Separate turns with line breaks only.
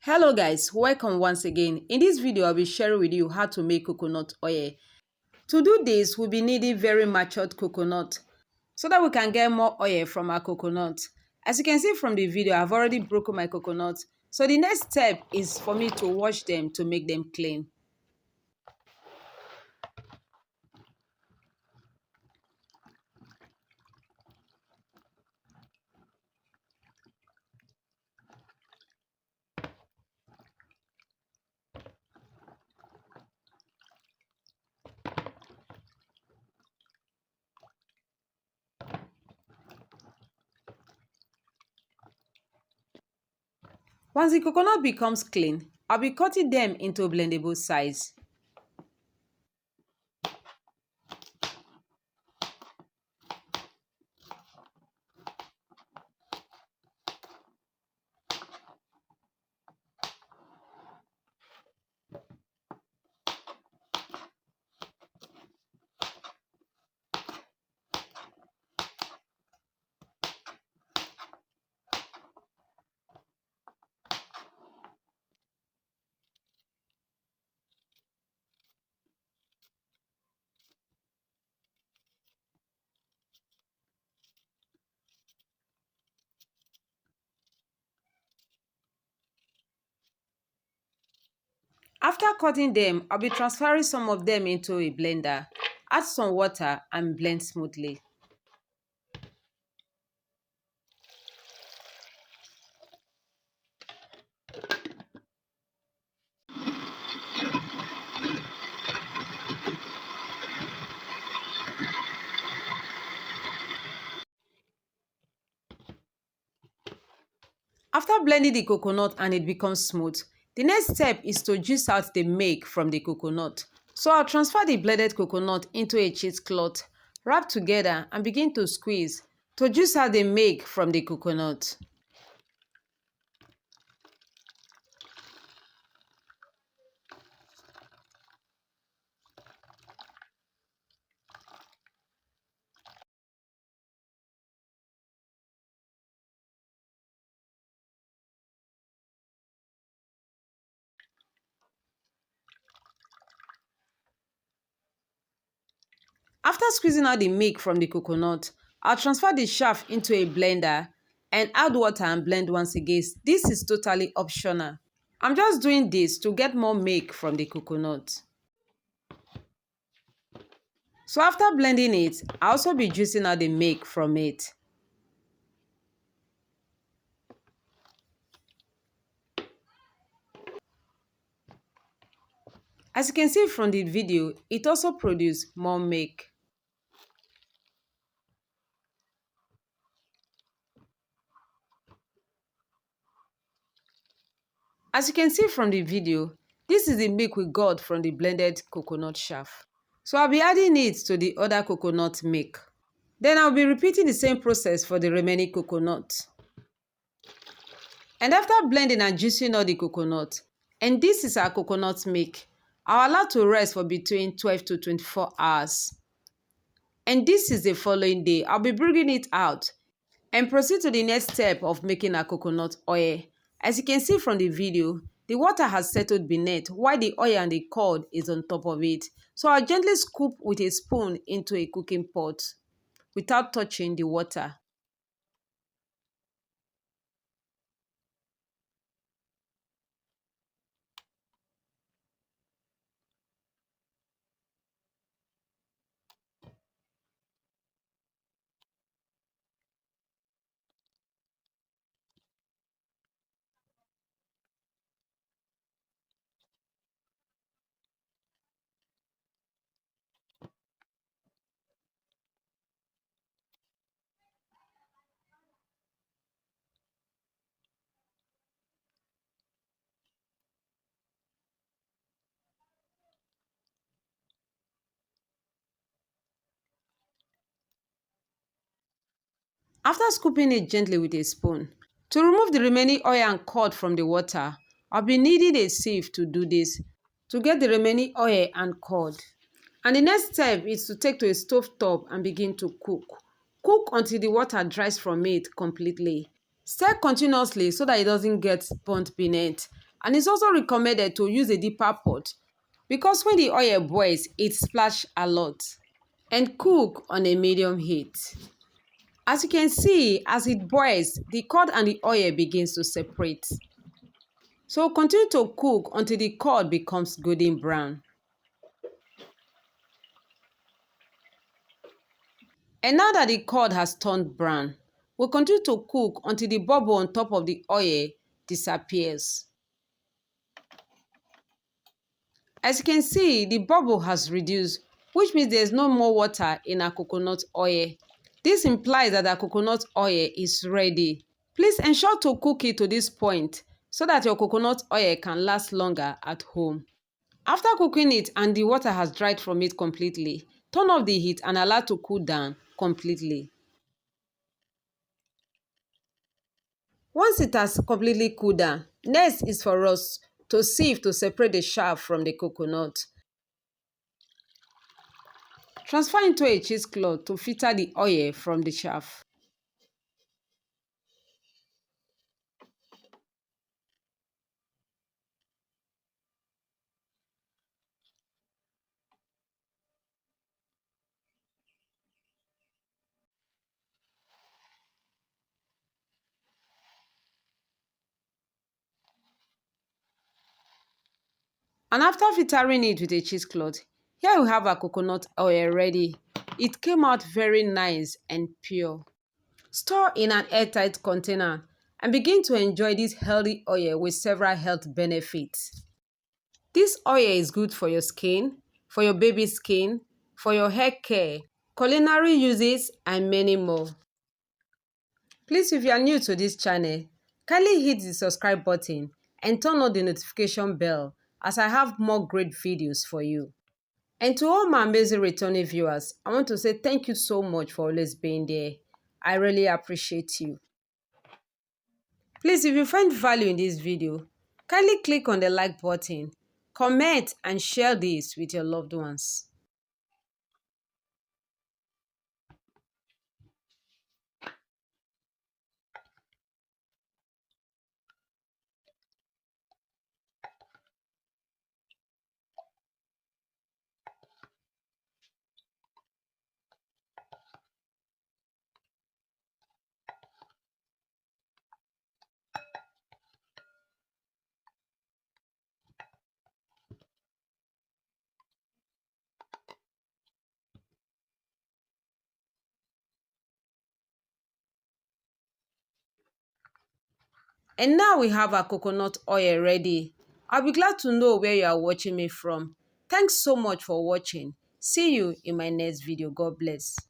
Hello guys, welcome once again. In this video, I'll be sharing with you how to make coconut oil. To do this, we'll be needing very matured coconut so that we can get more oil from our coconut. As you can see from the video, I've already broken my coconut. So the next step is for me to wash them to make them clean. Once the coconut becomes clean, I'll be cutting them into blendable size. After cutting them, I'll be transferring some of them into a blender. Add some water and blend smoothly. After blending the coconut and it becomes smooth, the next step is to juice out the milk from the coconut. So I'll transfer the blended coconut into a cheesecloth, wrap together and begin to squeeze to juice out the milk from the coconut. After squeezing out the milk from the coconut, I'll transfer the shaft into a blender and add water and blend once again. This is totally optional. I'm just doing this to get more milk from the coconut. So after blending it, I'll also be juicing out the milk from it. As you can see from the video, it also produced more milk. As you can see from the video, this is the milk we got from the blended coconut shaft. So I'll be adding it to the other coconut milk. Then I'll be repeating the same process for the remaining coconut. And after blending and juicing all the coconut, and this is our coconut milk, I'll allow to rest for between 12 to 24 hours. And this is the following day. I'll be bringing it out and proceed to the next step of making our coconut oil. As you can see from the video, the water has settled beneath while the oil and the curd is on top of it. So I'll gently scoop with a spoon into a cooking pot without touching the water. After scooping it gently with a spoon, to remove the remaining oil and curd from the water, I'll be needing a sieve to do this, to get the remaining oil and curd. And the next step is to take to a stove top and begin to cook. Cook until the water dries from it completely. Stir continuously so that it doesn't get burnt beneath. And it's also recommended to use a deeper pot because when the oil boils, it splash a lot. And cook on a medium heat. As you can see, as it boils, the curd and the oil begins to separate. So continue to cook until the curd becomes golden brown. And now that the curd has turned brown, we'll continue to cook until the bubble on top of the oil disappears. As you can see, the bubble has reduced, which means there's no more water in our coconut oil. This implies that our coconut oil is ready. Please ensure to cook it to this point so that your coconut oil can last longer at home. After cooking it and the water has dried from it completely, turn off the heat and allow to cool down completely. Once it has completely cooled down, next is for us to sieve to separate the chaff from the coconut. Transfer into a cheesecloth to filter the oil from the chaff. And after filtering it with a cheesecloth, here we have our coconut oil ready. It came out very nice and pure. Store in an airtight container and begin to enjoy this healthy oil with several health benefits. This oil is good for your skin, for your baby's skin, for your hair care, culinary uses, and many more. Please, if you are new to this channel, kindly hit the subscribe button and turn on the notification bell as I have more great videos for you. And to all my amazing returning viewers, I want to say thank you so much for always being there. I really appreciate you. Please, if you find value in this video, kindly click on the like button, comment and share this with your loved ones. And now we have our coconut oil ready. I'll be glad to know where you are watching me from. Thanks so much for watching. See you in my next video. God bless.